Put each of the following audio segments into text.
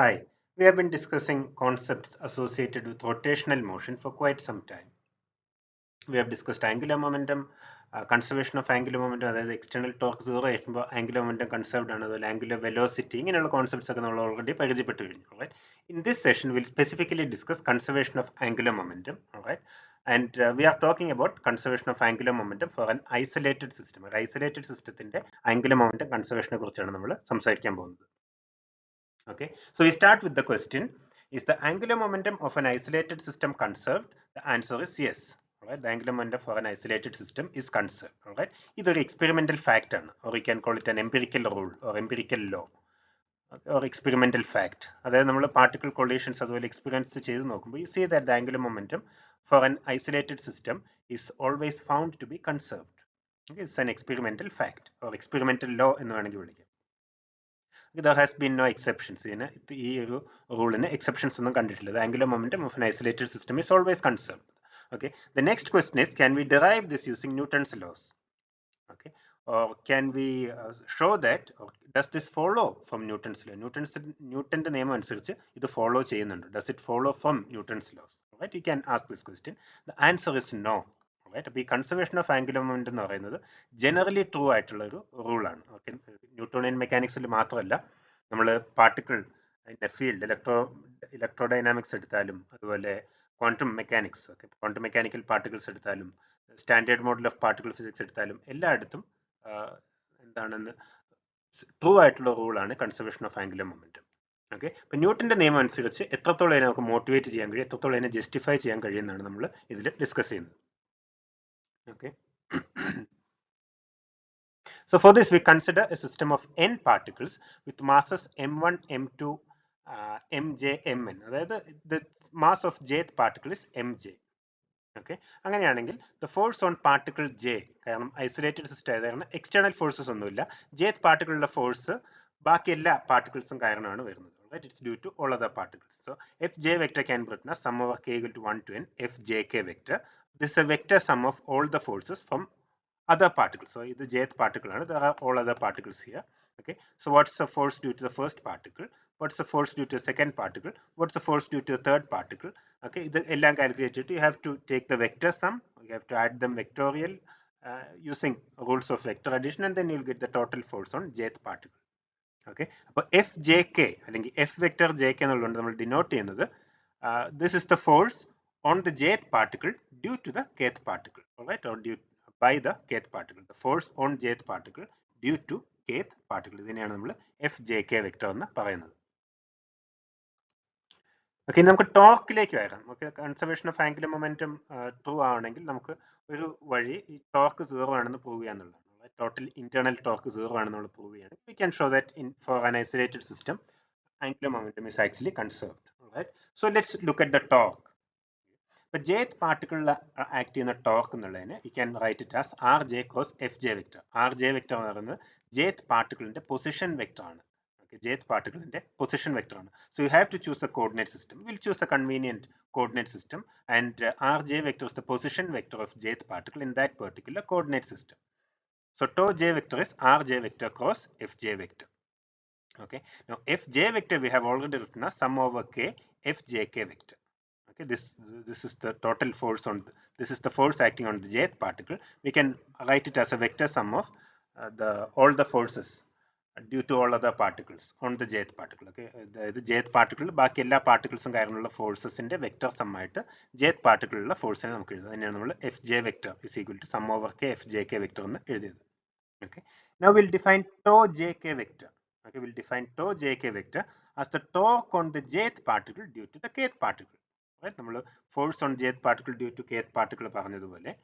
Hi, we have been discussing concepts associated with rotational motion for quite some time. We have discussed angular momentum, conservation of angular momentum, that is external torque 0 angular momentum conserved and angular velocity ഇങ്ങനെയുള്ള concepts ഒക്കെ നമ്മൾ already പരിചയപ്പെട്ടു കഴിഞ്ഞു. Alright. In this session, we'll specifically discuss conservation of angular momentum. Alright. And we are talking about conservation of angular momentum for an isolated system. An isolated systemത്തിന്റെ angular momentum conservation കുറിച്ചാണ് നമ്മൾ സംസാരിക്കാൻ പോകുന്നത്. Okay, so we start with the question: is the angular momentum of an isolated system conserved? The answer is yes. Alright, the angular momentum for an isolated system is conserved. Alright, either experimental fact or we can call it an empirical rule or empirical law or experimental fact. അതായത് നമ്മൾ particle collisions അതുപോലെ experience ചെയ്ത് നോക്കുമ്പോൾ you see that the angular momentum for an isolated system is always found to be conserved. Okay, it's an experimental fact or experimental law എന്ന് വേണമെങ്കിൽ വിളിക്കാം. There has been no exceptions. ഈ ഒരു റൂളിന് exceptions ഒന്നും കണ്ടിട്ടില്ല. The angular momentum of an isolated system is always conserved. Okay. The next question is, can we derive this using Newton's laws? Okay. Or can we show that, or does this follow from Newton's law? Newton's നിയമം അനുസരിച്ച് ഇത് follow ചെയ്യുന്നുണ്ടോ? Does it follow from Newton's laws? Right? You can ask this question. The answer is no. Right? അപ്പോൾ ഈ conservation of angular momentum എന്ന് പറയുന്നത് generally true ആയിട്ടുള്ള ഒരു റൂളാണ്. ഓക്കെ, ന്യൂട്ടോണിയൻ മെക്കാനിക്സിൽ മാത്രമല്ല, നമ്മൾ പാർട്ടിക്കിൾ അതിന്റെ ഫീൽഡ് ഇലക്ട്രോഡൈനാമിക്സ് എടുത്താലും അതുപോലെ quantum mechanics, okay, quantum mechanical particles എടുത്താലും standard model of particle physics എടുത്താലും എല്ലായിടത്തും എന്താണെന്ന് ട്രൂ ആയിട്ടുള്ള റൂളാണ് conservation of angular momentum. Okay, അപ്പൊ ന്യൂട്ടന്റെ നിയമം അനുസരിച്ച് എത്രത്തോളം അതിനെ നമുക്ക് മോട്ടിവേറ്റ് ചെയ്യാൻ കഴിയും, എത്രത്തോളം അതിനെ ജസ്റ്റിഫൈ ചെയ്യാൻ കഴിയുമെന്നാണ് നമ്മൾ ഇതിൽ ഡിസ്കസ് ചെയ്യുന്നത്. Okay. So for this, we consider a system of n particles with masses m1, m2, mj, mn. അതായത് the mass of jth particle is mj. Okay. അങ്ങനെയാണെങ്കിൽ the force on particle j, കാരണം isolated system ആയതാണ്, external forces ഒന്നുമില്ല, jth പാർട്ടിക്കിളിന്റെ force ബാക്കി എല്ലാ പാർട്ടിക്കിൾസും കാരണമാണ് വരുന്നത്. Right? It's due to all other particles. So fj vector can be written as sum over k equal to 1 to n fjk vector. This is a vector sum of all the forces from other particles. So the jth particle, there are all other particles here. Okay, so what's the force due to the first particle, what's the force due to the second particle, what's the force due to the third particle? Okay, the ellam calculated, you have to take the vector sum, you have to add them vectorial using rules of vector addition, and then you'll get the total force on jth particle. Okay, അപ്പോൾ fjk അല്ലെങ്കിൽ f vector jk എന്നുള്ളതുകൊണ്ട് നമ്മൾ denote ചെയ്യുന്നത് this is the force on the jth particle due to the kth particle. Alright, or due by the kth particle, the force on jth particle due to kth particle, ഇതിനെയാണ് നമ്മൾ fjk vector എന്ന് പറയുന്നത്. Okay, നമുക്ക് ടോർക്കിലേക്ക് വരാം. Okay, conservation of angular momentum true ആണെങ്കിൽ നമുക്ക് ഒരു വഴി ഈ ടോർക്ക് 0 ആണെന്ന് പ്രൂവ് ചെയ്യാന്നുള്ളതാണ്. ടോട്ടൽ ഇന്റേണൽ ടോർക്ക് 0 ആണെന്ന് നമ്മൾ പ്രൂവ് ചെയ്യുകയാണ്. We can show that for an isolated system angular momentum is actually conserved. Right, so let's look at the torque. ഇപ്പൊ jth പാർട്ടിക്കിളിൽ ആക്ട് ചെയ്യുന്ന ടോർക്ക് എന്നുള്ളതിന് you can write it as R J cross F J vector. R J vector എന്ന് പറയുന്നത് jth പാർട്ടിക്കിളിന്റെ position vector ആണ്. jth particle in the position vector. So you have to choose a coordinate system. We'll choose a convenient coordinate system, and rj vector is the position vector of jth particle in that particular coordinate system. So tau j vector is rj vector cross fj vector. Okay, now fj vector we have already written as sum over k fjk vector. Okay, this is the total force on this is the force acting on the jth particle. We can write it as a vector sum of all the forces due to all other particles on the jth particle. Okay, the jth particle ബാക്കി എല്ലാ പാർട്ടിക്കിൾസും കാരണമുള്ള ഫോഴ്സസിന്റെ vector some ആയിട്ട് jth പാർട്ടിക്കിളുള്ള ഫോഴ്സിനെ നമുക്ക് എഴുതാം. അതിനെയാണ് നമ്മൾ fj vector is equal to sum over k fjk vector എന്ന് എഴുതിയത്. Okay, now we'll define tau jk vector. Okay, we'll define tau jk vector as the torque on the jth particle due to the kth particle. Right, നമ്മൾ force on jth particle due to kth particle പറഞ്ഞതുപോലെ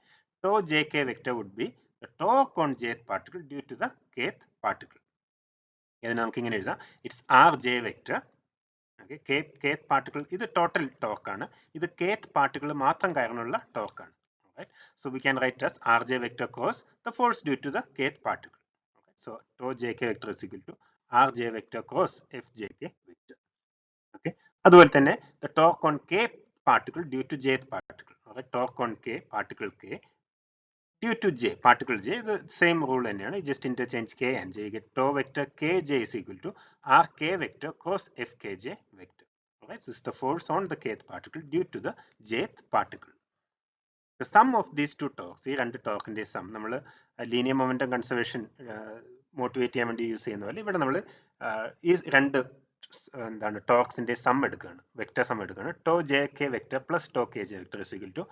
tau jk vector would be the torque on jth particle due to the kth particle. ഇതിനെ നമുക്ക് ഇങ്ങനെ എഴുതാം, it's R J vector. Okay, kth particle ഇത് total torque ആണ്, ഇത് kth particle മാത്രം കാരണമുള്ള ടോർക്ക് ആണ്. So we can write as R J vector cross the force due to the kth particle. So tau J K vector is equal to R J vector cross F J K vector. Okay, അതുപോലെ തന്നെ the torque on k particle due to jth particle. Torque on k particle k due to j, particle j, the same rule തന്നെയാണ്. Just interchange k and j. You get tau vector kj is equal to rk vector cross fkj vector. Alright, this is the force on the kth particle due to the jth particle. The sum of these two torques, ഈ രണ്ട് ടോർക്കിന്റെ some നമ്മൾ linear momentum conservation motivate ചെയ്യാൻ വേണ്ടി use ചെയ്യുന്ന പോലെ ഇവിടെ നമ്മൾ ഈ രണ്ട് എന്താണ് ടോർക്സിന്റെ സം എടുക്കുകയാണ്, വെക്ടർ സം എടുക്കുകയാണ്. Tau J K vector plus tau K J vector is equal to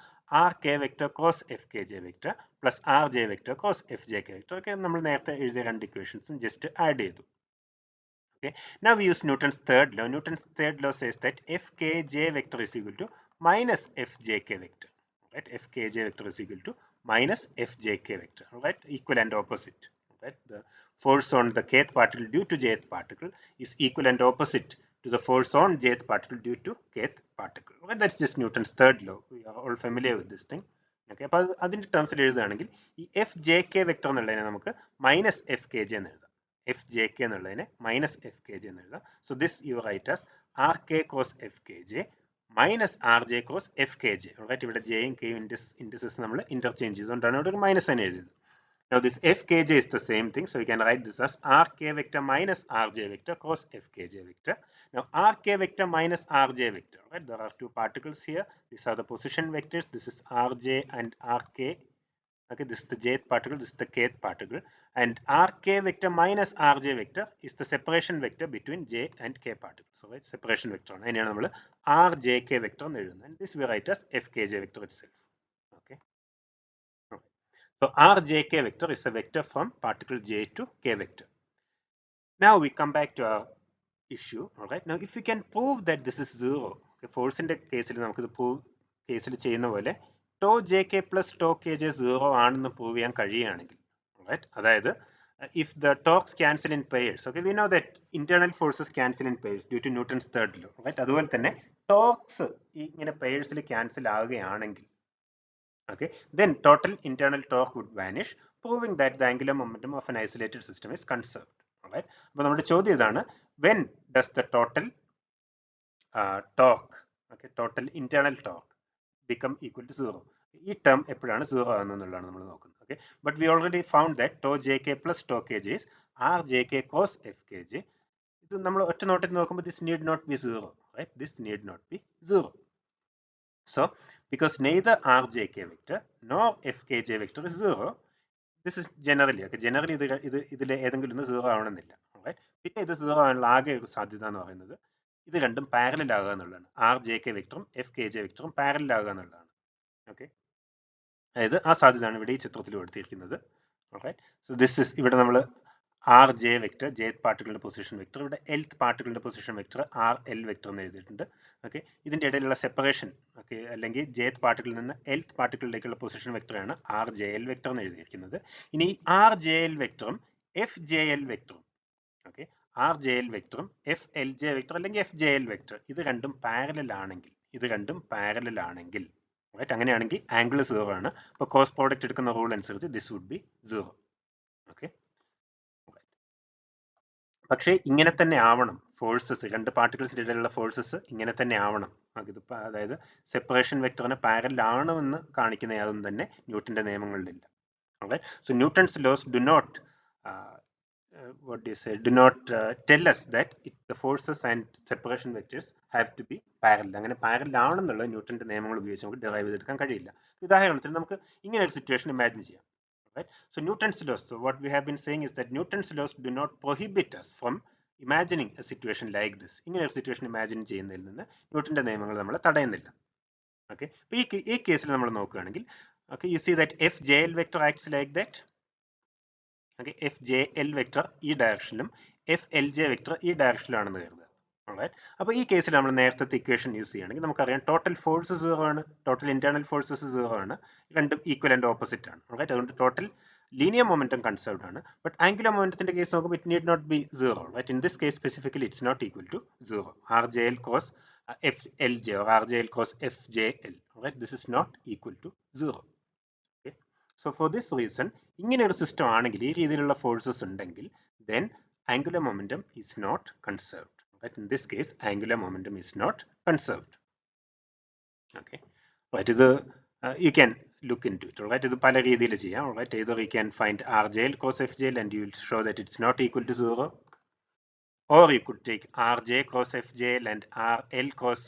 R K vector cross F K J vector plus R J vector cross F J K vector. Okay നമ്മൾ നേരത്തെ എഴുതിയ രണ്ട് ഇക്വേഷൻസും just add ചെയ്തു. Okay, now we use Newton's third law. Newton's third law says that fkj vector is equal to minus fjk vector. Right, fkj vector is equal to minus fjk vector. Right, equal and opposite. Right, the force on the kth particle due to jth particle is equal and opposite to the force on jth particle due to kth particle. Right, that's just Newton's third law. We are all familiar with this thing. Okay, അപ്പോൾ അതിന്റെ ടേംസിൽ എഴുതുകയാണെങ്കിൽ ഈ fjk vector എന്നുള്ളതിനെ നമുക്ക് minus fkj എന്ന് എഴുതാം. fjk എന്നുള്ളതിനെ minus fkj എന്ന് എഴുതാം. So this you write as rk cross fkj minus rj cross fkj. Right, ഇവിടെ ജെയും കെയും ഇൻഡിസസ് നമ്മൾ ഇന്റർചേഞ്ച് ചെയ്തുകൊണ്ടാണ് ഇവിടെ ഒരു മൈനസ് തന്നെ എഴുതിയത്. Now this fkj is the same thing, so you can write this as rk vector minus rj vector cross fkj vector. Now rk vector minus rj vector, right? There are two particles here. These are the position vectors. This is rj and rk. Okay, this is the jth particle, this is the kth particle, and rk vector minus rj vector is the separation vector between j and k particles. So right, separation vector ആണ്. അതിനെയാണ് നമ്മൾ rjk vector എന്ന് എഴുതുന്നത്. And this we write as fkj vector itself. Okay. So rjk vector is a vector from particle j to k vector. Now we come back to our issue. Alright. Now if we can prove that this is zero, okay, force in the case നമുക്ക് ഇത് prove കേസിൽ ചെയ്യുന്ന പോലെ tau J K plus tau K J zero ആണെന്ന് prove ചെയ്യാൻ കഴിയുകയാണെങ്കിൽ, right, അതായത് if the torques cancel in pairs, okay, we know that internal forces cancel in pairs due to Newton's third law, right, അതുപോലെ തന്നെ torques ഇങ്ങനെ പെയേഴ്സിൽ cancel ആവുകയാണെങ്കിൽ, okay, then total internal torque would vanish, proving that the angular momentum of an isolated system is conserved. Alright, അപ്പോൾ നമ്മുടെ ചോദ്യം ഇതാണ്, when does the total torque, okay, total internal torque become equal to zero? ഈ term എപ്പോഴാണ് zero ആകുന്നതെന്നുള്ളതാണ് നമ്മൾ നോക്കുന്നത്. Okay, but we already found that tau jk plus tau kj is rjk cos fkj. ഇത് നമ്മൾ ഒറ്റ നോട്ടിൽ നോക്കുമ്പോൾ this need not be zero, right? This need not be zero. So because neither rjk vector nor fkj vector is zero, this is generally, okay, generally ഇതിലെ ഏതെങ്കിലും ഒന്ന് zero ആവണമെന്നില്ല. Alright, പിന്നെ ഇത് സീറോ ആവാനുള്ള ആകെ ഒരു സാധ്യത എന്ന് പറയുന്നത് ഇത് രണ്ടും പാരലൽ ആകുക എന്നുള്ളതാണ്. rjk വെക്ടറും fkj വെക്ടറും പാരലൽ ആകുക എന്നുള്ളതാണ്. ഓക്കെ, അതായത് ആ സാധ്യതയാണ് ഇവിടെ ഈ ചിത്രത്തിൽ കൊടുത്തിരിക്കുന്നത്. Alright, so this is ഇവിടെ നമ്മൾ ആർ ജെ വെക്ടർ, jth പാർട്ടിക്കിളിന്റെ പൊസിഷൻ വെക്ടർ, ഇവിടെ എൽത്ത് പാർട്ടിക്കിളിന്റെ position vector R L vector എന്ന് എഴുതിയിട്ടുണ്ട്. ഓക്കെ, ഇതിന്റെ ഇടയിലുള്ള സെപ്പറേഷൻ, ഓക്കെ, അല്ലെങ്കിൽ jth പാർട്ടിക്കിളിൽ നിന്ന് എൽത്ത് പാർട്ടിക്കിളിലേക്കുള്ള പൊസിഷൻ വെക്ടറാണ് ആർ ജെ എൽ വെക്ടർ എന്ന് എഴുതിയിരിക്കുന്നത്. ഇനി ആർ ജെ എൽ വെക്ടറും എഫ് ജെ എൽ വെക്ടറും, ഓക്കെ, ആർ ജെ എൽ വെക്ടറും എഫ് എൽ ജെ വെക്ടർ അല്ലെങ്കിൽ എഫ് ജെ എൽ വെക്ടർ ഇത് രണ്ടും പാരലൽ ആണെങ്കിൽ, റൈറ്റ്, അങ്ങനെയാണെങ്കിൽ ആംഗിൾ സീറോ ആണ്. അപ്പോൾ ക്രോസ് പ്രോഡക്റ്റ് എടുക്കുന്ന റൂൾ അനുസരിച്ച് this would be zero. Okay, പക്ഷേ ഇങ്ങനെ തന്നെ ആവണം ഫോഴ്സസ്, രണ്ട് പാർട്ടിക്കിൾസിന്റെ ഇടയിലുള്ള ഫോഴ്സസ് ഇങ്ങനെ തന്നെ ആവണം. അതായത് സെപ്പറേഷൻ വെക്ടറിന് പാരലൽ ആണെന്ന് കാണിക്കുന്ന യാതൊന്നും തന്നെ ന്യൂട്ടന്റെ നിയമങ്ങളിലില്ല. Alright, so Newton's laws do not tell us that the forces and separation vectors have to be parallel. അങ്ങനെ പാരലൽ ആണെന്നുള്ള ന്യൂട്ടന്റെ നിയമങ്ങൾ ഉപയോഗിച്ച് നമുക്ക് ഡെറൈവ് ചെയ്തെടുക്കാൻ കഴിയില്ല. ഉദാഹരണത്തിന് നമുക്ക് ഇങ്ങനെ ഒരു സിറ്റുവേഷൻ ഇമാജിൻ ചെയ്യാം. Right? So Newton's laws, so what we have been saying is that Newton's laws do not prohibit us from imagining a situation like this. ഇങ്ങനെ ഒരു സിറ്റുവേഷൻ ഇമാജിൻ ചെയ്യുന്നതിൽ നിന്ന് ന്യൂട്ടന്റെ നിയമങ്ങൾ നമ്മളെ തടയുന്നില്ല. ഓക്കെ, അപ്പോൾ ഈ കേസിൽ നമ്മൾ നോക്കുകയാണെങ്കിൽ, okay, you see that fjl vector acts like that. Okay, fjl vector ഈ ഡയറക്ഷനിലും flj vector ഈ ഡയറക്ഷനിലാണെന്ന് കരുതുക. Alright, അപ്പോൾ ഈ കേസിൽ നമ്മൾ നേരത്തെ ഇക്വേഷൻ യൂസ് ചെയ്യുകയാണെങ്കിൽ നമുക്കറിയാം ടോട്ടൽ ഫോഴ്സ് സീറോ ആണ്, ടോട്ടൽ ഇന്റേണൽ ഫോഴ്സസ് സീറോ ആണ്, രണ്ടും ഈക്വൽ ആൻഡ് ഓപ്പോസിറ്റ് ആണ്. റൈറ്റ്, അതുകൊണ്ട് ടോട്ടൽ ലീനിയർ മൊമെന്റം കൺസർവ്ഡ് ആണ്. ബട്ട് ആംഗുലർ മൊമെന്റത്തിന്റെ കേസ് നോക്കുമ്പോൾ it need not be zero. Right, in this case specifically it's not equal to zero. rjl cos flj or rjl cos fjl, right, this is not equal to zero. Okay, so for this reason, ഇങ്ങനെ ഒരു system ആണെങ്കിൽ, ഈ രീതിയിലുള്ള forces ഉണ്ടെങ്കിൽ, then angular momentum is not conserved. Right, in this case angular momentum is not conserved. Okay, right, ഇത് you can look into it. All right, ഇത് പല രീതിയിൽ ചെയ്യാം. All right, either we can find rjl cos fjl and you will show that it's not equal to 0, or you could take rj cos fjl and rl cos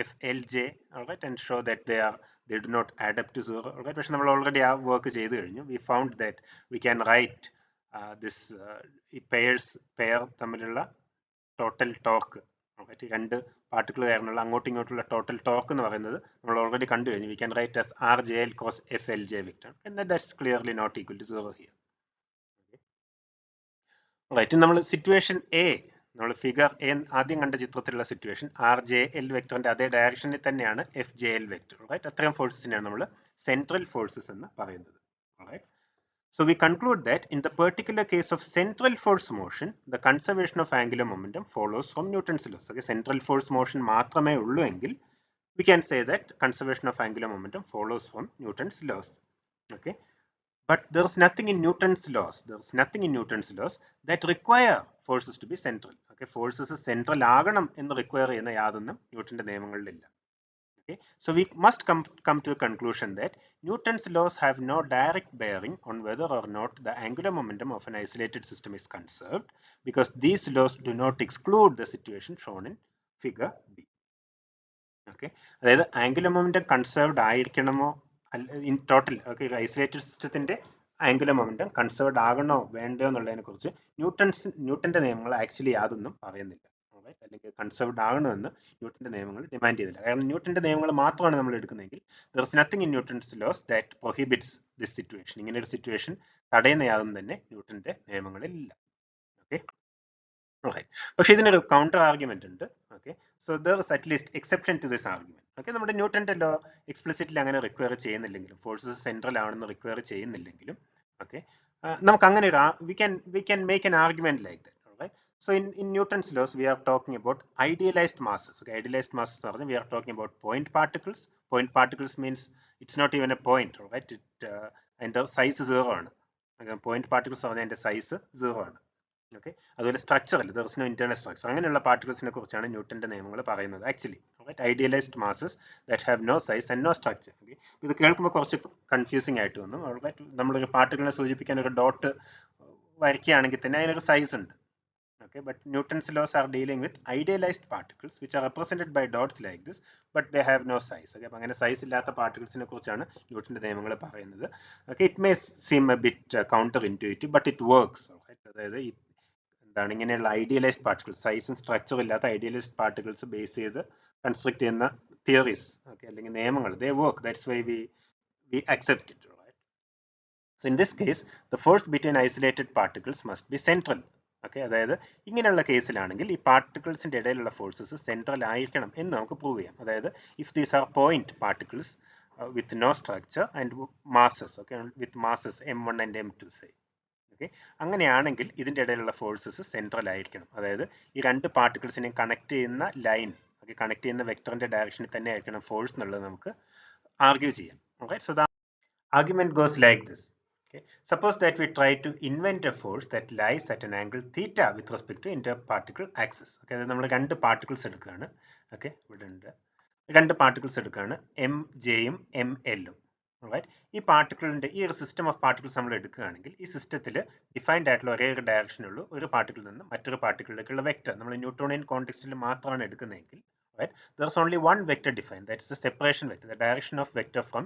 flj, all right, and show that they do not add up to 0. All right, പക്ഷെ നമ്മൾ already ആ work ചെയ്ത് കഴിഞ്ഞു. We found that we can write this pair തമ്മിലുള്ള total torque, രണ്ട് particle കാരണമുള്ള അങ്ങോട്ടും ഇങ്ങോട്ടുള്ള ടോട്ടൽ ടോർക്ക് എന്ന് പറയുന്നത് നമ്മൾ ഓൾറെഡി കണ്ടു കഴിഞ്ഞു. We can write as R J L cos F L J vector, എന്നാൽ that's clearly not equal to 0 here. Right, നമ്മൾ സിറ്റുവേഷൻ എ, നമ്മൾ ഫിഗർ എ ആദ്യം കണ്ട ചിത്രത്തിലുള്ള സിറ്റുവേഷൻ ആർ ജെ എൽ വെക്ടറിന്റെ അതേ ഡയറക്ഷനിൽ തന്നെയാണ് F J L vector. Right, അത്രയും ഫോഴ്സസിനെയാണ് നമ്മൾ സെൻട്രൽ ഫോഴ്സസ് എന്ന് പറയുന്നത്. Right, so we conclude that in the particular case of central force motion, the conservation of angular momentum follows from Newton's laws. Okay, central force motion മാത്രമേ ഉള്ളൂ എങ്കിൽ we can say that conservation of angular momentum follows from Newton's laws. Okay, but there is nothing in Newton's laws. There is nothing in Newton's laws that require forces to be central. Okay, forces central ആകണം എന്ന് require ചെയ്യുന്ന യാതൊന്നും ന്യൂട്ടന്റെ നിയമങ്ങളിലില്ല. Okay, so we must come to a conclusion that Newton's laws have no direct bearing on whether or not the angular momentum of an isolated system is conserved, because these laws do not exclude the situation shown in figure B. Okay, അതായത് angular momentum conserved ആയിരിക്കണമോ in total, okay, isolated സിസ്റ്റത്തിന്റെ angular momentum conserved ആകണോ വേണ്ടോ എന്നുള്ളതിനെ കുറിച്ച് ന്യൂട്ടന്റെ നിയമങ്ങൾ actually യാതൊന്നും പറയുന്നില്ല. അല്ലെങ്കിൽ കൺസേർവ്ഡ് ആകണമെന്ന് ന്യൂട്ടന്റെ നിയമങ്ങൾ ഡിമാൻഡ് ചെയ്തില്ല. കാരണം ന്യൂട്ടന്റെ നിയമങ്ങൾ മാത്രമാണ് നമ്മൾ എടുക്കുന്നതെങ്കിൽ there is nothing in Newton's laws that prohibits this situation. ഇങ്ങനെ ഒരു സിറ്റുവേഷൻ തടയുന്ന യാതൊന്നും തന്നെ ന്യൂട്ടന്റെ നിയമങ്ങളിൽ ഇല്ല. ഓക്കെ, പക്ഷെ ഇതിനൊരു കൗണ്ടർ ആർഗ്യുമെന്റ് ഉണ്ട്. Okay, so there is at least exception to this argument. Okay, നമ്മുടെ ന്യൂട്ടന്റെ ലോ എക്സ്പ്ലിസിറ്റ്ലി അങ്ങനെ റിക്വയർ ചെയ്യുന്നില്ലെങ്കിലും, ഫോഴ്സസ് സെൻട്രൽ ആണെന്ന് റിക്വയർ ചെയ്യുന്നില്ലെങ്കിലും, ഓക്കെ, നമുക്ക് അങ്ങനെ ഒരു we can make an argument like that. So in Newton's laws, we are talking about idealized masses. Okay, idealized masses, we are talking about point particles. Point particles means it's not even a point, right? And the size is 0 ആണ്. Okay, point particles are the size 0 ആണ്. Okay, അതുപോലെ structure അല്ല, there is no internal structure. അങ്ങനെയുള്ള പാർട്ടിക്കിൾസിനെ കുറിച്ചാണ് ന്യൂട്ടന്റെ നിയമങ്ങൾ പറയുന്നത് actually. Idealized masses that have no size and no structure. ഇത് കേൾക്കുമ്പോൾ കുറച്ച് കൺഫ്യൂസിംഗ് ആയിട്ട് വന്നു. നമ്മളൊരു പാർട്ടിക്കിളിനെ സൂചിപ്പിക്കാൻ ഒരു ഡോട്ട് വരയ്ക്കുകയാണെങ്കിൽ തന്നെ അതിനൊരു സൈസ് ഉണ്ട്. Okay, but Newton's laws are dealing with idealized particles which are represented by dots like this, but they have no size. Okay, അങ്ങനെ സൈസ് ഇല്ലാത്ത പാർട്ടിക്കിൾസിനെ കുറിച്ചാണ് ന്യൂട്ടന്റെ നിയമങ്ങൾ പറയുന്നത്. Okay, it may seem a bit counter intuitive, but it works. അതായത് എന്താണ് ഇങ്ങനെയുള്ള idealised particles, സൈസും സ്ട്രക്ചറും ഇല്ലാത്ത ഐഡിയലൈസ്ഡ് പാർട്ടിക്കിൾസ് ബേസ് ചെയ്ത് കൺസ്ട്രക്ട് ചെയ്യുന്ന തിയറീസ്, ഓക്കെ, അല്ലെങ്കിൽ നിയമങ്ങൾ, they work. That's why we accept it. Right? So in this case, the force between isolated particles must be central. Okay, അതായത് ഇങ്ങനെയുള്ള കേസിലാണെങ്കിൽ ഈ പാർട്ടിക്കിൾസിന്റെ ഇടയിലുള്ള ഫോഴ്സസ് സെൻട്രൽ ആയിരിക്കണം എന്ന് നമുക്ക് പ്രൂവ് ചെയ്യാം. അതായത് if these are point particles with no structure and masses, okay, with masses m1 and m2 say, okay, അങ്ങനെയാണെങ്കിൽ ഇതിന്റെ ഇടയിലുള്ള ഫോഴ്സസ് സെൻട്രൽ ആയിരിക്കണം. അതായത് ഈ രണ്ട് പാർട്ടിക്കിൾസിനെ കണക്ട് ചെയ്യുന്ന ലൈൻ, ഓക്കെ, കണക്ട് ചെയ്യുന്ന വെക്ടറിന്റെ ഡയറക്ഷനിൽ തന്നെ ആയിരിക്കണം ഫോഴ്സ് എന്നുള്ളത് നമുക്ക് ആർഗ്യൂ ചെയ്യാം. Okay, so the argument goes like this. Okay. Suppose that we try to invent a force that lies at an angle theta with respect to interparticle axis. Okay, നമ്മൾ രണ്ട് പാർട്ടിക്കിൾസ് എടുക്കുകയാണ്. Okay, ഇവിടെ ഉണ്ട് രണ്ട് particles എടുക്കുകയാണ്, M ജെയും M എല്ലും. ഈ പാർട്ടിക്കിളിന്റെ ഈ ഒരു സിസ്റ്റം ഓഫ് പാർട്ടിക്കിൾസ് നമ്മൾ എടുക്കുകയാണെങ്കിൽ ഈ സിസ്റ്റത്തിൽ ഡിഫൈൻഡ് ആയിട്ടുള്ള ഒരേ ഒരു ഡയറക്ഷനുള്ളൂ ഒരു പാർട്ടിക്കിളിൽ നിന്ന് മറ്റൊരു പാർട്ടിക്കിളിലേക്കുള്ള വെക്ടർ. നമ്മൾ ന്യൂട്ടോണിയൻ കോണ്ടെക്സ്റ്റിൽ മാത്രമാണ് എടുക്കുന്നതെങ്കിൽ, there is only one vector defined, that is the separation vector, the direction of vector from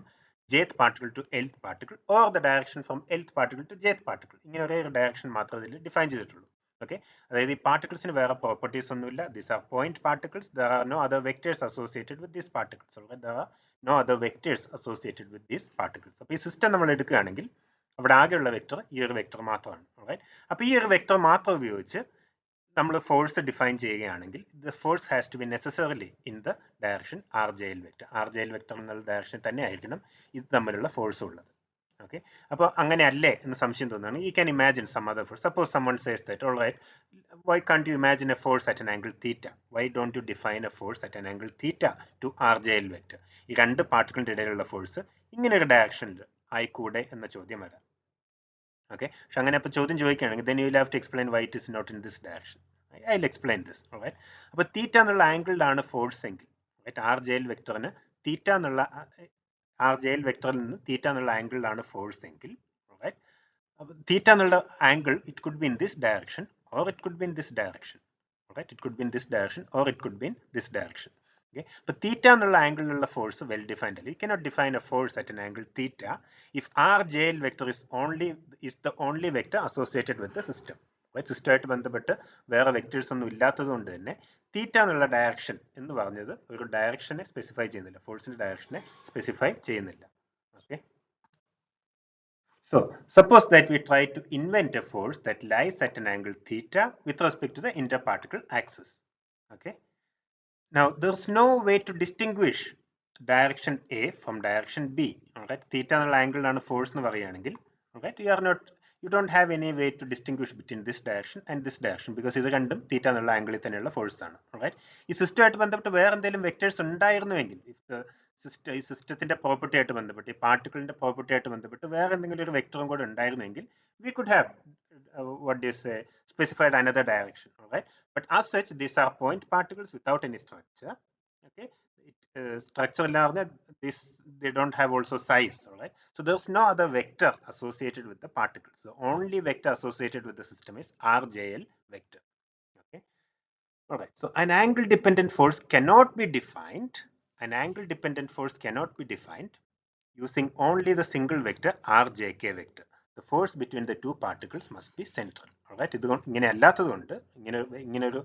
jth particle to lth particle, or the direction from lth particle to jth particle. ഇങ്ങനെ ഒരേ ഒരു direction മാത്രമേ ഇതിൽ define ചെയ്തിട്ടുള്ളൂ. Okay, അതായത് ഈ പാർട്ടിക്കിൾസിന് വേറെ properties ഒന്നുമില്ല. These are point particles. there are no other vectors associated with these particles. there are no other vectors associated with these particles. അപ്പോൾ ഈ സിസ്റ്റം നമ്മൾ എടുക്കുകയാണെങ്കിൽ അവിടെ ആകെയുള്ള വെക്ടർ ഈ ഒരു വെക്ടർ മാത്രമാണ്. അപ്പോൾ ഈ ഒരു വെക്ടർ മാത്രം ഉപയോഗിച്ച് നമ്മൾ ഫോഴ്സ് ഡിഫൈൻ ചെയ്യുകയാണെങ്കിൽ the force has to be necessarily in the direction R J L vector. R J L vector എന്നുള്ള ഡയറക്ഷനിൽ തന്നെ ആയിരിക്കണം ഇത് തമ്മിലുള്ള ഫോഴ്സ് ഉള്ളത്. ഓക്കെ, അപ്പോൾ അങ്ങനെ അല്ലേ എന്ന് സംശയം തോന്നുകയാണ്. You can imagine some other force. Suppose someone says that, all right, why can't you imagine a force at an angle theta? Why don't you define a force at an angle theta to RJL vector? ഈ രണ്ട് പാർട്ടിക്കിളിന്റെ ഇടയിലുള്ള force ഇങ്ങനെ ഒരു ഡയറക്ഷനിൽ ആയിക്കൂടെ എന്ന ചോദ്യം വരാം. Okay, പക്ഷെ അങ്ങനെ അപ്പോൾ ചോദ്യം ചോദിക്കുകയാണെങ്കിൽ then you will have to explain why it is not in this direction. I will explain this. Alright, അപ്പോൾ തീറ്റ എന്നുള്ള ആംഗിളിലാണ് ഫോഴ്സ് എങ്കിൽ, ആർ ജെ എൽ വെക്ടറിന് തീറ്റ എന്നുള്ള RJL വെക്ടറിൽ നിന്ന് തീറ്റ എന്നുള്ള ആംഗിളിലാണ് ഫോഴ്സ് എങ്കിൽ, റൈറ്റ്, തീറ്റ എന്നുള്ള angle it could be in this direction or it could be in this direction, right, it could be in this direction or it could be in this direction. Okay, but theta എന്നുള്ള ആംഗിളിലുള്ള force well defined അല്ല. You cannot define a force at an angle theta if RJL vector is the only vector associated with the system. Right, system ആയിട്ട് ബന്ധപ്പെട്ട് വേറെ vectors ഒന്നും ഇല്ലാത്തത് കൊണ്ട് തന്നെ തീറ്റ എന്നുള്ള ഡയറക്ഷൻ എന്ന് പറഞ്ഞത് ഒരു ഡയറക്ഷനെ സ്പെസിഫൈ ചെയ്യുന്നില്ല, ഫോഴ്സിന്റെ ഡയറക്ഷനെ സ്പെസിഫൈ ചെയ്യുന്നില്ല. Okay, so suppose that we try to invent a force that lies at an angle theta with respect to the interparticle axis. Okay, now there's no way to distinguish direction A from direction B. Alright, theta എന്നുള്ള ആംഗിളിലാണ് force എന്ന് പറയുകയാണെങ്കിൽ, alright, you don't have any way to distinguish between this direction and this direction because ഇത് രണ്ടും തീറ്റ എന്നുള്ള ആംഗിളിൽ തന്നെയുള്ള force ആണ്. Alright, ഈ സിസ്റ്റമായിട്ട് ബന്ധപ്പെട്ട് വേറെ എന്തെങ്കിലും വെക്ടേഴ്സ് ഉണ്ടായിരുന്നുവെങ്കിൽ, ഈ സിസ്റ്റത്തിന്റെ പ്രോപ്പർട്ടി ആയിട്ട് ബന്ധപ്പെട്ട്, ഈ പാർട്ടിക്കിളിന്റെ പ്രോപ്പർട്ടി ആയിട്ട് ബന്ധപ്പെട്ട് വേറെ എന്തെങ്കിലും ഒരു വെക്ടറും കൂടെ ഉണ്ടായിരുന്നെങ്കിൽ we could have what do you say, specified another direction. Alright, but as such these are point particles without any structure. Okay, structure this, they don't have also size. Alright, so there's no other vector associated with the particles. The only vector associated with the system is RJL vector. Okay, alright, so an angle dependent force cannot be defined, using only the single vector RJK vector. The force between the two particles must be central. Alright, ഇങ്ങനെ അല്ലാത്തതുകൊണ്ട്, ഇങ്ങനെ ഒരു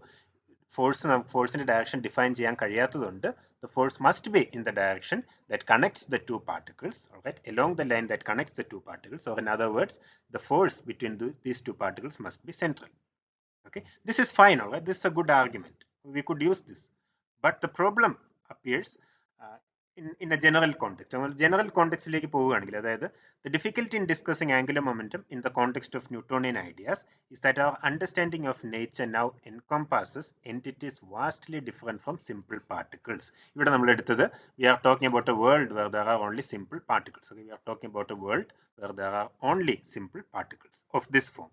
ഫോഴ്സിന്റെ direction define ചെയ്യാൻ കഴിയാത്തതുകൊണ്ട് the force must be in the direction that connects the two particles, alright, along the line that connects the two particles, or in other words, the force between these two particles must be central. Okay, this is fine. Alright, this is a good argument, we could use this, but the problem appears in a general context. General context like the difficulty in discussing angular momentum in the context of Newtonian ideas is that our understanding of nature now encompasses entities vastly different from simple particles. We are talking about a world where there are only simple particles. Okay, we are talking about a world where there are only simple particles of this form.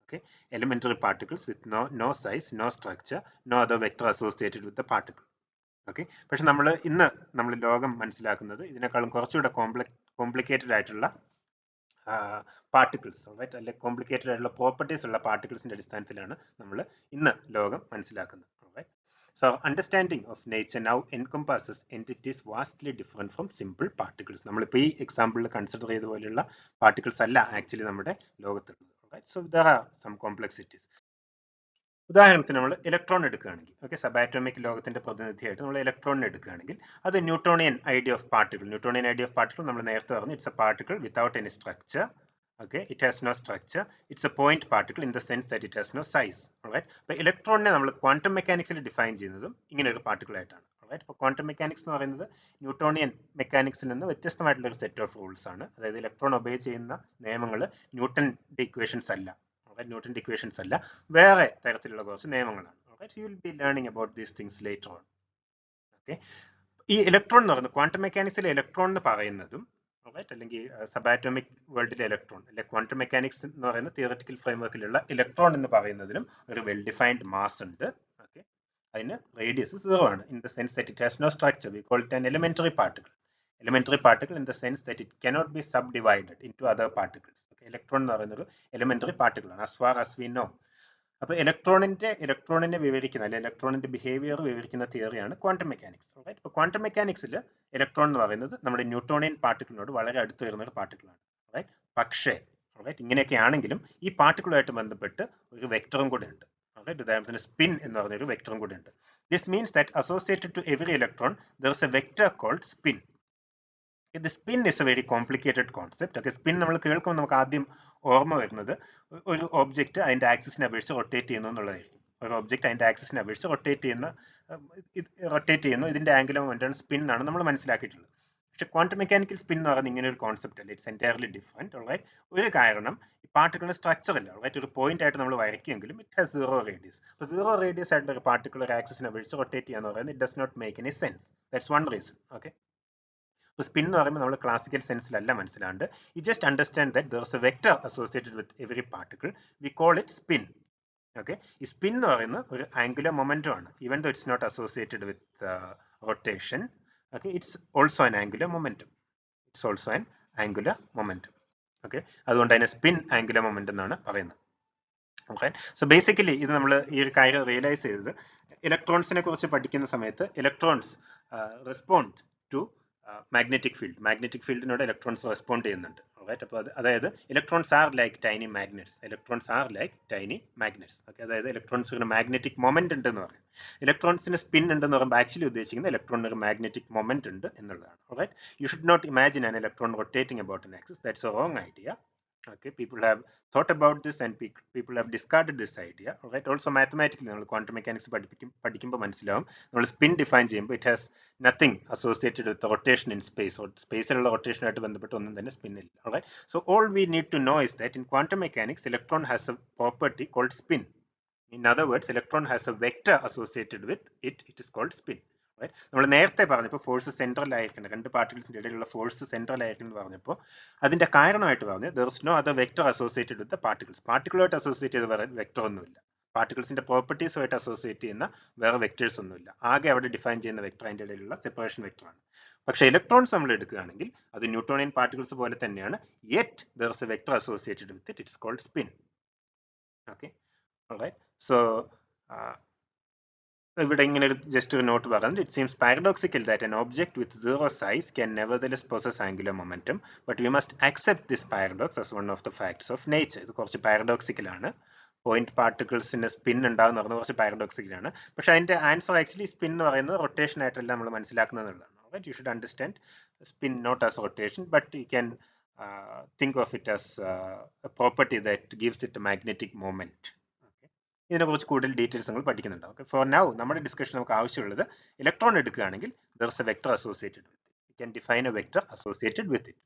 Okay, elementary particles with no size, no structure, no other vector associated with the particle. ഓക്കെ, പക്ഷെ നമ്മൾ ലോകം മനസ്സിലാക്കുന്നത് ഇതിനേക്കാളും കുറച്ചുകൂടെ complicated ആയിട്ടുള്ള particles, right, അല്ലെങ്കിൽ complicated ആയിട്ടുള്ള പ്രോപ്പർട്ടീസ് ഉള്ള പാർട്ടിക്കിൾസിന്റെ അടിസ്ഥാനത്തിലാണ് നമ്മൾ ഇന്ന് ലോകം മനസ്സിലാക്കുന്നത്. Right, so understanding of nature now encompasses entities vastly different from simple particles. നമ്മളിപ്പോൾ ഈ എക്സാമ്പിളിൽ കൺസിഡർ ചെയ്ത പോലെയുള്ള പാർട്ടിക്കിൾസ് അല്ല ആക്ച്വലി നമ്മുടെ ലോകത്തുള്ളത്. Right, so there are some complexities. ഉദാഹരണത്തിന് നമ്മൾ ഇലക്ട്രോൺ എടുക്കുകയാണെങ്കിൽ, ഓക്കെ, സബാറ്റോമിക് ലോകത്തിന്റെ പ്രതിനിധിയായിട്ട് നമ്മൾ ഇലക്ട്രോണിനെ എടുക്കുകയാണെങ്കിൽ അത് ന്യൂട്ടോണിയൻ ഐഡിയ ഓഫ് പാർട്ടിക്കിൾ നമ്മൾ നേരത്തെ പറഞ്ഞു, it's A particle without any structure. Okay, it has no structure, it's a point particle in the sense that it has no size. Alright, അപ്പോൾ ഇലക്ട്രോണിനെ നമ്മൾ ക്വാണ്ടം മെക്കാനിക്സിൽ ഡിഫൈൻ ചെയ്യുന്നതും ഇങ്ങനെ ഒരു പാർട്ടിക്കിൾ ആയിട്ടാണ്. Alright, അപ്പോൾ ക്വാണ്ടം മെക്കാനിക്സ് എന്ന് പറയുന്നത് ന്യൂട്ടോണിയൻ മെക്കാനിക്സിൽ നിന്ന് വ്യത്യസ്തമായിട്ടുള്ള ഒരു സെറ്റ് ഓഫ് റൂൾസ് ആണ്. അതായത് ഇലക്ട്രോൺ ഒബേ ചെയ്യുന്ന നിയമങ്ങൾ ന്യൂട്ടന്റെ ഇക്വേഷൻസ് അല്ല, ന്യൂട്ടന്റെ ഇക്വേഷൻസ് അല്ല, വേറെ തരത്തിലുള്ള കുറച്ച് നിയമങ്ങളാണ്. Alright, you will be learning about these things later on. Okay, ഈ ഇലക്ട്രോൺ എന്ന് പറയുന്നത് ക്വാണ്ടം മെക്കാനിക്സിലെ ഇലക്ട്രോൺ എന്ന് പറയുന്നതും, അല്ലെങ്കിൽ സബാറ്റോമിക് വേൾഡിലെ ഇലക്ട്രോൺ, അല്ലെങ്കിൽ ക്വാണ്ടം മെക്കാനിക്സ് എന്ന് പറയുന്ന തിയററ്റിക്കൽ ഫ്രെയിംവർക്കിലുള്ള ഇലക്ട്രോൺ എന്ന് പറയുന്നതിനും ഒരു വെൽ ഡിഫൈൻഡ് മാസ് ഉണ്ട്. ഓക്കെ, അതിന് റേഡിയസ് 0 ആണ്. In the sense that it has no structure, we call it an elementary particle. Elementary particle in the sense that it cannot be subdivided into other particles. Electron എന്ന് പറയുന്ന ഒരു elementary particle ആണ്, as far as we know. അപ്പോൾ ഇലക്ട്രോണിനെ വിവരിക്കുന്ന, അല്ലെങ്കിൽ ഇലക്ട്രോണിന്റെ behaviour വിവരിക്കുന്ന തിയറിയാണ് ക്വാണ്ടം മെക്കാനിക്സ്. റൈറ്റ്, ഇപ്പോൾ ക്വാണ്ടം മെക്കാനിക്സിൽ ഇലക്ട്രോൺ എന്ന് പറയുന്നത് നമ്മുടെ ന്യൂട്ടോണിയൻ പാർട്ടിക്കിളിനോട് വളരെ അടുത്ത് വരുന്ന ഒരു പാർട്ടിക്കിളാണ്. റൈറ്റ്, പക്ഷേ റൈറ്റ്, ഇങ്ങനെയൊക്കെ ആണെങ്കിലും ഈ പാർട്ടിക്കിളുമായിട്ട് ബന്ധപ്പെട്ട് ഒരു വെക്ടറും കൂടെ ഉണ്ട്. റൈറ്റ്, ഉദാഹരണത്തിന് സ്പിൻ എന്ന് പറയുന്ന ഒരു വെക്ടറും കൂടെ ഉണ്ട്. This means that associated to every electron there is a vector called spin. The spin is a very complicated concept. Okay, spin നമ്മൾ കേൾക്കുമ്പോൾ നമുക്ക് ആദ്യം ഓർമ്മ വരുന്നത് ഒരു ഒബ്ജക്റ്റ് അതിന്റെ ആക്സിസിനെ അപേക്ഷിച്ച് റൊട്ടേറ്റ് ചെയ്യുന്നു എന്നുള്ളതായിരിക്കും. ഒരു ഒബ്ജക്റ്റ് അതിന്റെ ആക്സിസിനെ അപേക്ഷിച്ച് റൊട്ടേറ്റ് ചെയ്യുന്നു, ഇതിന്റെ ആംഗുലർ മൊമെന്റാണ് സ്പിൻ എന്നാണ് നമ്മൾ മനസ്സിലാക്കിയിട്ടുള്ളത്. പക്ഷെ ക്വാണ്ടം മെക്കാനിക്കൽ സ്പിൻ എന്ന് പറയുന്നത് ഇങ്ങനെ ഒരു കോൺസെപ്റ്റ് അല്ല, ഇറ്റ്സ് എൻറ്റയർലി ഡിഫറെന്റ്. ഓൾറൈറ്റ്, ഒരു കാരണം ഈ പാർട്ടിക്കിളിന്റെ സ്ട്രക്ചർ ഇല്ല. ഓൾറൈറ്റ്, ഒരു പോയിന്റ് ആയിട്ട് നമ്മൾ വരയ്ക്കുമെങ്കിലും ഇറ്റ് ഹാസ് 0 റേഡിയസ്. അപ്പോൾ 0 റേഡിയസ് ആയിട്ടുള്ള ഒരു പാർട്ടിക്കിൾ ഒരു ആക്സിസിനെ അപേക്ഷിച്ച് റൊട്ടേറ്റ് ചെയ്യാന്ന് പറയുന്നത് it does not make any sense. That's one reason. Okay, spin എന്ന് പറയുമ്പോൾ നമ്മൾ ക്ലാസിക്കൽ സെൻസിലല്ല മനസ്സിലാണ്ട്, you just understand that there is a vector associated with every particle, we call it spin. Okay, ഈ സ്പിൻ എന്ന് പറയുന്നത് ഒരു ആംഗുലർ മൊമെന്റം ആണ്, even though it's not associated with rotation. Okay, it's also an angular momentum. It's also an angular momentum. Okay, അതുകൊണ്ട് അതിനെ spin angular momentum എന്നാണ് പറയുന്നത്. Okay, so basically ഇത് നമ്മൾ ഈ ഒരു കാര്യം റിയലൈസ് ചെയ്തത് ഇലക്ട്രോൺസിനെ കുറിച്ച് പഠിക്കുന്ന സമയത്ത് ഇലക്ട്രോൺസ് റെസ്പോണ്ട് ടു മാഗ്നറ്റിക് ഫീൽഡിനോട് ഇലക്ട്രോൺസ് റെസ്പോണ്ട് ചെയ്യുന്നുണ്ട്. റൈറ്റ്, അപ്പോൾ അതായത് electrons are like tiny magnets. Okay, അതായത് ഇലക്ട്രോൺസിന് മാഗ്നറ്റിക് മൊമെന്റ് ഉണ്ടെന്ന് പറയും. ഇലക്ട്രോൺസിന് സ്പിൻ ഉണ്ടെന്ന് പറയുമ്പോൾ ആക്ച്വലി ഉദ്ദേശിക്കുന്നത് ഇലക്ട്രോണിന് ഒരു മാഗ്നറ്റിക് മൊമെന്റ് ഉണ്ട് എന്നുള്ളതാണ്. Right, you should not imagine an electron rotating about an axis. That's a wrong idea. Okay, people have thought about this and people have discarded this idea. Alright, also mathematically നമ്മൾ quantum mechanics പഠിക്കുമ്പോൾ മനസ്സിലാവും, നമ്മൾ spin define ചെയ്യുമ്പോൾ it has nothing associated with rotation in space. സ്പേസിലുള്ള റൊട്ടേഷനായിട്ട് ബന്ധപ്പെട്ട് ഒന്നും തന്നെ സ്പിൻ ഇല്ല. Alright, so all we need to know is that in quantum mechanics electron has a property called spin. In other words, electron has a vector associated with it. It is called spin. നമ്മൾ നേരത്തെ പറഞ്ഞപ്പോൾ force central ആയിരിക്കണം, രണ്ട് പാർട്ടിക്കിൾസിന്റെ ഇടയിലുള്ള force central ആയിരിക്കണം എന്ന് പറഞ്ഞപ്പോൾ അതിന്റെ കാരണമായിട്ട് പറഞ്ഞു there is no other vector associated with particles. പാർട്ടിക്കിളുമായിട്ട് അസോസിയേറ്റ് ചെയ്ത വേറെ വെക്ടർ ഒന്നുമില്ല, പാർട്ടിക്കിൾസിന്റെ പ്രോപ്പർട്ടീസുമായിട്ട് അസോസിയേറ്റ് ചെയ്യുന്ന വേറെ വെക്ടേഴ്സ് ഒന്നുമില്ല. ആകെ അവിടെ ഡിഫൈൻ ചെയ്യുന്ന വെക്ടർ അതിന്റെ ഇടയിലുള്ള സെപ്പറേഷൻ വെക്ടറാണ്. പക്ഷേ ഇലക്ട്രോൺസ് നമ്മൾ എടുക്കുകയാണെങ്കിൽ അത് ന്യൂട്ടോണിയൻ പാർട്ടിക്കിൾസ് പോലെ തന്നെയാണ്, yet there is a vector associated with it. It's called spin. Okay, alright, so ഇവിടെ ഇങ്ങനെ ഒരു ജസ്റ്റ് ഒരു നോട്ട് പറയുന്നത്, it seems paradoxical that an object with zero size can nevertheless possess angular momentum, but we must accept this paradox as one of the facts of nature. ഇത് കുറച്ച് paradoxical ആണ്. Point പാർട്ടിക്കിൾസിന് spin ഉണ്ടാകുന്ന പറഞ്ഞത് കുറച്ച് paradoxical ആണ്. പക്ഷെ അതിന്റെ answer actually spin എന്ന് പറയുന്നത് റൊട്ടേഷൻ ആയിട്ടല്ല നമ്മൾ മനസ്സിലാക്കുന്നത് എന്നുള്ളതാണ്. You should understand spin not as rotation, but you can think of it as a property that gives it a magnetic moment. ഇതിനെ കുറിച്ച് കൂടുതൽ ഡീറ്റെയിൽസ് നമ്മൾ പഠിക്കുന്നുണ്ട്. ഓക്കെ, ഫോർ നൗ നമ്മുടെ ഡിസ്കഷൻ നമുക്ക് ആവശ്യമുള്ളത് ഇലക്ട്രോൺ എടുക്കുകയാണെങ്കിൽ there is a vector associated with it. You can define A vector associated with it.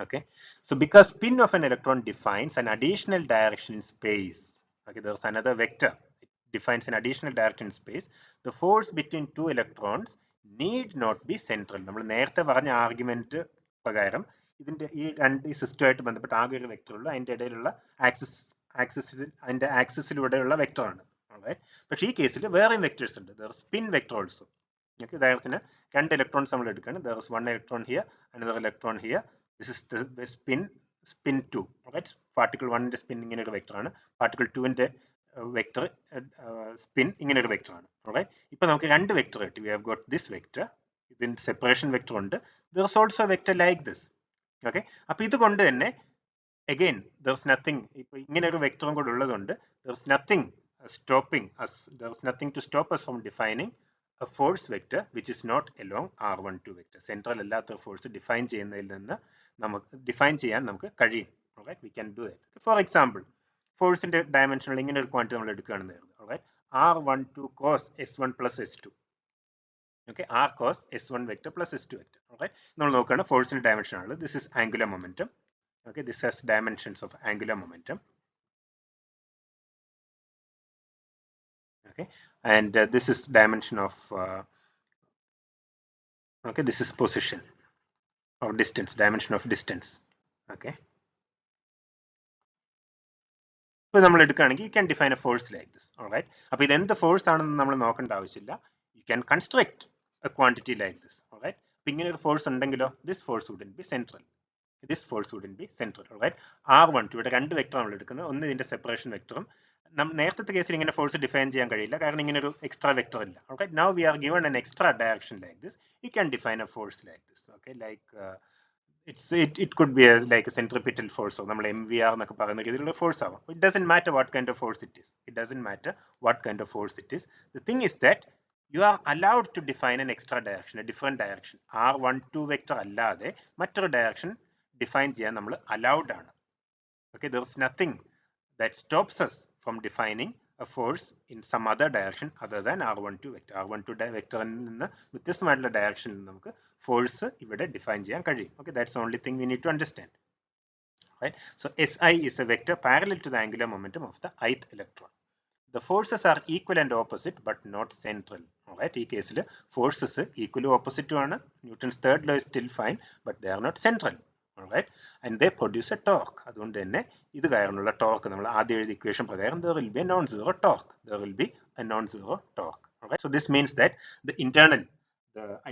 Okay, so because spin of an electron defines an additional direction in space, okay, there's another vector, it defines an additional direction in space, the force between two electrons need not be central. നമ്മൾ നേരത്തെ പറഞ്ഞ argument പ്രകാരം ഇതിന്റെ ഈ രണ്ട് സിസ്റ്റമായിട്ട് ബന്ധപ്പെട്ട് ആകെ ഒരു വെക്ടർ ഉള്ളൂ, അതിന്റെ ഇടയിലുള്ള അതിന്റെ ആക്സിസിലൂടെയുള്ള വെക്ടറാണ്. പക്ഷേ ഈ കേസിൽ വേറെയും വെക്ടേഴ്സ് ഉണ്ട്, സ്പിൻ വെക്ടർ ഓൾസോ. ഉദാഹരണത്തിന് രണ്ട് ഇലക്ട്രോൺസ് നമ്മൾ എടുക്കുകയാണ്, there is one electron here, another electron here. This is the spin 2. Alright, particle 1 ന്റെ സ്പിൻ ഇങ്ങനെ ഒരു വെക്ടറാണ്, പാർട്ടിക്കിൾ 2 ന്റെ വെക്ടർ സ്പിൻ ഇങ്ങനെ ഒരു വെക്ടറാണ്. Alright, ഇപ്പൊ നമുക്ക് രണ്ട് വെക്ടർ കിട്ടി. We have got this vector, ഇതിന്റെ സെപ്പറേഷൻ വെക്ടർ ഉണ്ട്, there is also a vector like this. Okay, അപ്പൊ ഇതുകൊണ്ട് തന്നെ again there is nothing, ഇപ്പൊ ഇങ്ങനെ ഒരു വെക്ടറും കൂടെ ഉള്ളതുകൊണ്ട് there is nothing to stop us from defining a force vector which is not along R12 vector. Central അല്ലാത്ത ഫോഴ്സ് ഡിഫൈൻ ചെയ്യുന്നതിൽ നിന്ന് ഡിഫൈൻ ചെയ്യാൻ നമുക്ക് കഴിയും. Alright, we can do that. For example, ഫോഴ്സിന്റെ ഡയമെൻഷനിൽ ഇങ്ങനെ ഒരു ക്വാണ്ടിറ്റി നമ്മൾ എടുക്കുകയാണെന്ന് കരുതുക. Alright, R12 cos S1 plus S2. Okay, R cos S1 vector plus S2 vector. Alright, നമ്മൾ നോക്കുകയാണ് ഫോഴ്സിന്റെ ഡയമെൻഷൻ ആണ്. This is angular momentum. Okay, this has dimensions of angular momentum. Okay, and this is dimension of okay, this is position or distance, dimension of distance. Okay, so നമ്മൾ എടുക്കുകയാണെങ്കിൽ you can define a force like this. Alright, അപ്പോൾ ഇത് എന്ത് force ആണെന്ന് നമ്മൾ നോക്കേണ്ട ആവശ്യമില്ല, you can construct a quantity like this. Alright, അപ്പോൾ ഇങ്ങനെ ഒരു ഫോഴ്സ് ഉണ്ടെങ്കിലോ this force wouldn't be central. This force wouldn't be central. Alright, R12 ഇവിടെ രണ്ട് വെക്ടർ നമ്മൾ എടുക്കുന്നത്, ഒന്ന് ഇതിന്റെ സെപ്പറേഷൻ വെക്ടറും. നേരത്തെ കേസിൽ ഇങ്ങനെ ഫോഴ്സ് ഡിഫൈൻ ചെയ്യാൻ കഴിയില്ല, കാരണം ഇങ്ങനെ ഒരു എക്സ്ട്രാ വെക്ടർ ഇല്ല. Okay, now we are given an extra direction like this, you can define a force like this. Okay, like it could be like a centripetal force, നമ്മൾ MVR എന്നൊക്കെ പറയുന്ന രീതിയിലുള്ള ഫോഴ്സ് ആവാം. It doesn't matter what kind of force it is. The thing is that you are allowed to define an extra direction, a different direction. R12 vector അല്ലാതെ മറ്റൊരു direction define ചെയ്യാൻ നമ്മൾ allowed ആണ്. Okay, there is nothing that stops us from defining a force in some other direction other than R12 vector. R12 വെക്ടറിൽ നിന്ന് വ്യത്യസ്തമായിട്ടുള്ള ഡയറക്ഷനിൽ നമുക്ക് force ഇവിടെ ഡിഫൈൻ ചെയ്യാൻ കഴിയും. Okay, that's the only thing we need to understand. Right, so SI is a vector parallel to the angular momentum of the ith electron. The forces are equal and opposite but not central. Alright, ഈ കേസിൽ forces ഈക്വലും ഓപ്പോസിറ്റും ആണ്. Newton's third law is still fine, but they are not central. Alright, and they produce a torque. അതുകൊണ്ട് തന്നെ ഇത് കാരണമുള്ള torque നമ്മൾ ആദ്യം എഴുതിയ ഇക്വേഷൻ പ്രകാരം there will be a non-zero torque. Alright, so this means that the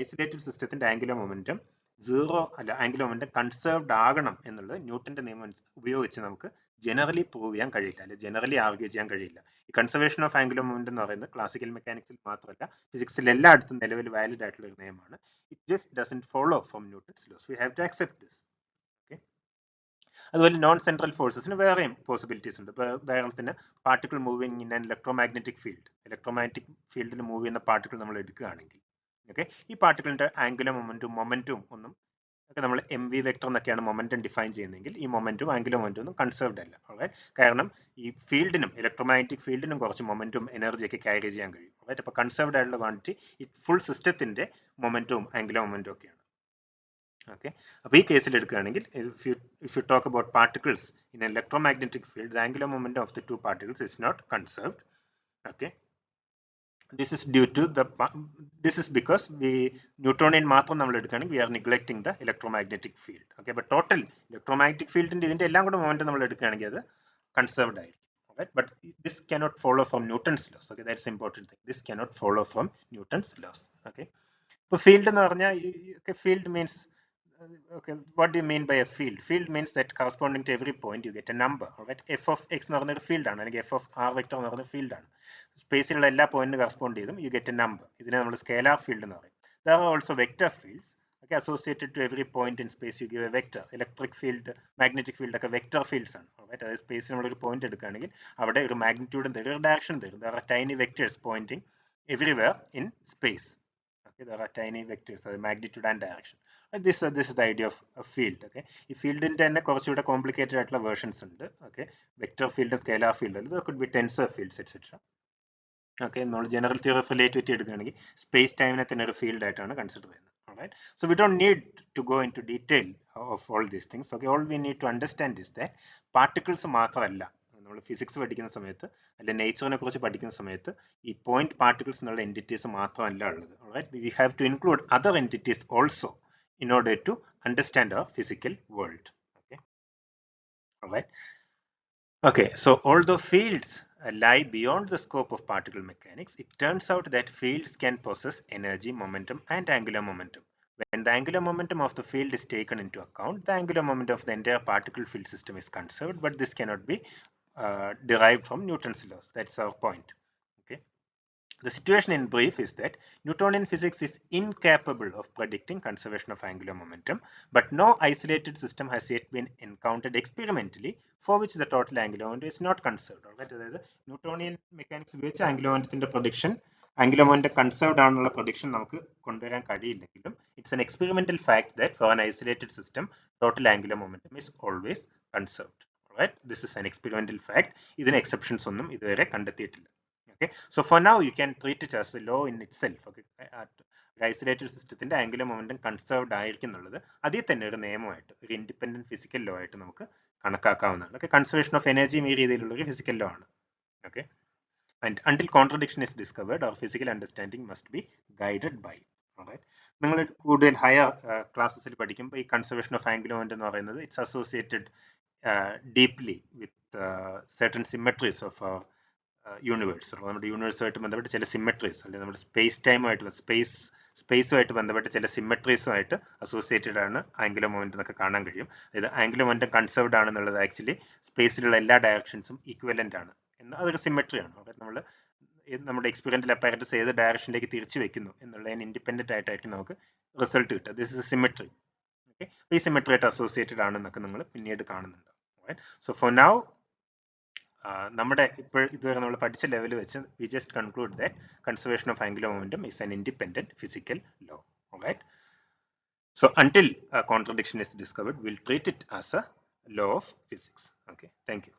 isolated systemത്തിന്റെ angular momentum zero അല്ല angular momentum conserved ആകണം എന്നുള്ളത് ന്യൂട്ടന്റെ നിയമം ഉപയോഗിച്ച് നമുക്ക് ജനറലി പ്രൂവ് ചെയ്യാൻ കഴിയില്ല, അല്ലെ ജനറലി ആർഗ്യൂ ചെയ്യാൻ കഴിയില്ല. ഈ കൺസർവേഷൻ ഓഫ് ആംഗുലർ മൊമെന്റം എന്ന് പറയുന്നത് ക്ലാസിക്കൽ മെക്കാനിക്സിൽ മാത്രമല്ല ഫിസിക്സിൽ എല്ലായിടത്തും നിലവിൽ വാലിഡ് ആയിട്ടുള്ള ഒരു നിയമമാണ്. It just doesn't follow from Newton's laws. We have to accept this. Okay. അതുപോലെ നോൺ സെൻട്രൽ ഫോഴ്സസിന് വേറെയും പോസിബിലിറ്റീസ് ഉണ്ട്. ഉദാഹരണത്തിന് particle moving in an electromagnetic ഫീൽഡിൽ മൂവ് ചെയ്യുന്ന പാർട്ടിക്കിൾ നമ്മൾ എടുക്കുകയാണെങ്കിൽ, ഓക്കെ, ഈ പാർട്ടിക്കിളിന്റെ ആംഗുലർ മൊമെന്റും ഒന്നും ഒക്കെ നമ്മൾ എം വി വെക്ടർ എന്നൊക്കെയാണ് മൊമെന്റം ഡിഫൈൻ ചെയ്യുന്നതെങ്കിൽ ഈ മൊമെന്റും ആംഗുലർ മൊമെന്റും ഒന്നും കൺസേർവ്ഡ് അല്ല. റൈറ്റ്? കാരണം ഈ ഫീൽഡിനും ഇലക്ട്രോമാഗ്നറ്റിക് ഫീൽഡിനും കുറച്ച് മൊമെന്റും എനർജിയൊക്കെ ക്യാരി ചെയ്യാൻ കഴിയും. റൈറ്റ്? അപ്പോൾ കൺസേർവ്ഡ് ആയിട്ടുള്ള ക്വാണ്ടിറ്റി ഈ ഫുൾ സിസ്റ്റത്തിന്റെ മൊമെന്റും ആംഗുലർ മൊമെന്റും ഒക്കെയാണ്. ഓക്കെ. അപ്പോൾ ഈ കേസിൽ എടുക്കുകയാണെങ്കിൽ if you talk about particles in an electromagnetic field, the angular momentum of the two particles is not conserved. Okay. This is because Newtonian മാത്രം നമ്മൾ എടുക്കുകയാണെങ്കിൽ we are neglecting the electromagnetic field. Okay. But total electromagnetic field ഇതിന്റെ എല്ലാം കൂടെ momentum നമ്മൾ എടുക്കുകയാണെങ്കിൽ അത് conserved ആയിരിക്കും. Right? But this cannot follow from Newton's laws. Okay, that's important thing. This cannot follow from Newton's laws. Okay. So field എന്ന് പറഞ്ഞാൽ field means okay, what do you mean by a field? Field means that corresponding to every point you get a number. Right? F of x എന്ന് പറഞ്ഞ ഒരു field ആണ്, അല്ലെങ്കിൽ F of R vector എന്ന് പറഞ്ഞ field ആണ്. സ്പേസിലുള്ള എല്ലാ പോയിന്റിനും കറസ്പോണ്ട് ചെയ്തും യു ഗെറ്റ് എ നമ്പർ. ഇതിനെ നമ്മൾ സ്കേലാർ ഫീൽഡ് എന്ന് പറയും. There are also vector fields. Okay, associated to every point in space you give a vector. Electric field, magnetic field ഒക്കെ വെക്ടർ ഫീൽഡ്സ് ആണ്. Right? അതായത് സ്പേസിൽ നമ്മളൊരു പോയിന്റ് എടുക്കുകയാണെങ്കിൽ അവിടെ ഒരു മാഗ്നിറ്റ്യൂഡും തരും, ഒരു ഡയറക്ഷൻ തരും. There are tiny vectors pointing everywhere in space. Okay, there are tiny vectors, magnitude and direction. This is the idea of a field. Okay, ഈ ഫീൽഡിന്റെ തന്നെ കുറച്ചുകൂടെ കോംപ്ലിക്കേറ്റഡ് ആയിട്ടുള്ള വേർഷൻസ് ഉണ്ട്. Okay, vector field, scalar field, ഇത് could be tensor fields etcetera. Okay, നമ്മൾ general theory of relativity എടുക്കുകയാണെങ്കിൽ space ടൈമിനെ തന്നെ ഒരു ഫീൽഡ് ആയിട്ടാണ് കൺസിഡർ ചെയ്യുന്നത്. Alright, so we don't need to go into detail of all these things. Okay, all we need to understand is that particles മാത്രമല്ല നമ്മൾ physics പഠിക്കുന്ന സമയത്ത് അല്ലെങ്കിൽ നേച്ചറിനെ കുറിച്ച് പഠിക്കുന്ന സമയത്ത് ഈ പോയിന്റ് പാർട്ടിക്കിൾസ് എന്നുള്ള എൻറ്റിറ്റീസ് മാത്രമല്ല ഉള്ളത്. Alright, we have to include other entities also in order to understand our physical world. Okay. Alright. Okay, so although fields lie beyond the scope of particle mechanics, it turns out that fields can possess energy, momentum, and angular momentum. When the angular momentum of the field is taken into account, the angular momentum of the entire particle field system is conserved, but this cannot be derived from Newton's laws. That's our point. Okay. The situation in brief is that Newtonian physics is incapable of predicting conservation of angular momentum, but no isolated system has yet been encountered experimentally for which the total angular momentum is not conserved. അതായത് Newtonian mechanics ഉപയോഗിച്ച് angular മൊമെന്റത്തിന്റെ prediction, angular momentum conserved ആണെന്നുള്ള prediction നമുക്ക് കൊണ്ടുവരാൻ കഴിയില്ലെങ്കിലും it's an experimental fact that for an isolated system total angular momentum is always conserved. Right? This is an experimental fact. ഇതിന് exceptions ഒന്നും ഇതുവരെ കണ്ടെത്തിയിട്ടില്ല. Okay, so for now you can treat it as a law in itself. Okay, isolated സിസ്റ്റത്തിന്റെ angular momentum conserved ആയിരിക്കും എന്നുള്ളത് അതിൽ തന്നെ ഒരു നിയമമായിട്ട്, ഒരു ഇൻഡിപെൻഡന്റ് ഫിസിക്കൽ ലോ ആയിട്ട് നമുക്ക് കണക്കാക്കാവുന്നതാണ്. Okay, കൺസർവേഷൻ ഓഫ് എനർജിയും ഈ രീതിയിലുള്ള ഒരു ഫിസിക്കൽ ലോ ആണ്. Okay, and until contradiction is discovered, our physical understanding must be guided by. Alright, നിങ്ങൾ കൂടുതൽ ഹയർ ക്ലാസ്സസിൽ പഠിക്കുമ്പോൾ ഈ കൺസർവേഷൻ ഓഫ് ആംഗുലർ മൊമെന്റം എന്ന് പറയുന്നത് it's associated deeply with certain symmetries of our universe. നമ്മുടെ യൂണിവേഴ്സുമായിട്ട് ബന്ധപ്പെട്ട് ചില സിമെട്രീസ്, അല്ലെങ്കിൽ നമ്മുടെ സ്പേസുമായിട്ട് ബന്ധപ്പെട്ട് ചില സിമെട്രീസുമായിട്ട് അസോസിയേറ്റഡ് ആണ് ആംഗുലർ മൊമെന്റം എന്നൊക്കെ കാണാൻ കഴിയും. അതായത് ആംഗുലർ മൊമെന്റം കൺസേർവ്ഡ് ആണെന്നുള്ളത് ആക്ച്വലി സ്പേസിലുള്ള എല്ലാ ഡയറക്ഷൻസും ഈക്വലന്റ് ആണ് എന്ന് അതൊരു സിമെട്രിയാണ്. അതായത് നമ്മൾ നമ്മുടെ എക്സ്പീരിയൻഷ്യൽ അപ്പാരറ്റസ് ഏത് ഡയറക്ഷനിലേക്ക് തിരിച്ചു വെക്കുന്നു എന്നുള്ളതിന് ഇൻഡിപെൻഡന്റ് ആയിട്ടായിരിക്കും നമുക്ക് റിസൾട്ട് കിട്ടുക. This is symmetry. ഓക്കെ, ഈ സിമെട്രി ആയിട്ട് അസോസിയേറ്റഡ് ആണെന്നൊക്കെ നമ്മൾ പിന്നീട് കാണുന്നുണ്ട്. സോ ഫോർ നൗ നമ്മുടെ ഇപ്പോൾ ഇതുവരെ നമ്മൾ പഠിച്ച ലെവൽ വെച്ച് we just conclude that conservation of angular momentum is an independent physical law. Alright, so until a contradiction is discovered, we'll treat it as a law of physics. Okay, thank you.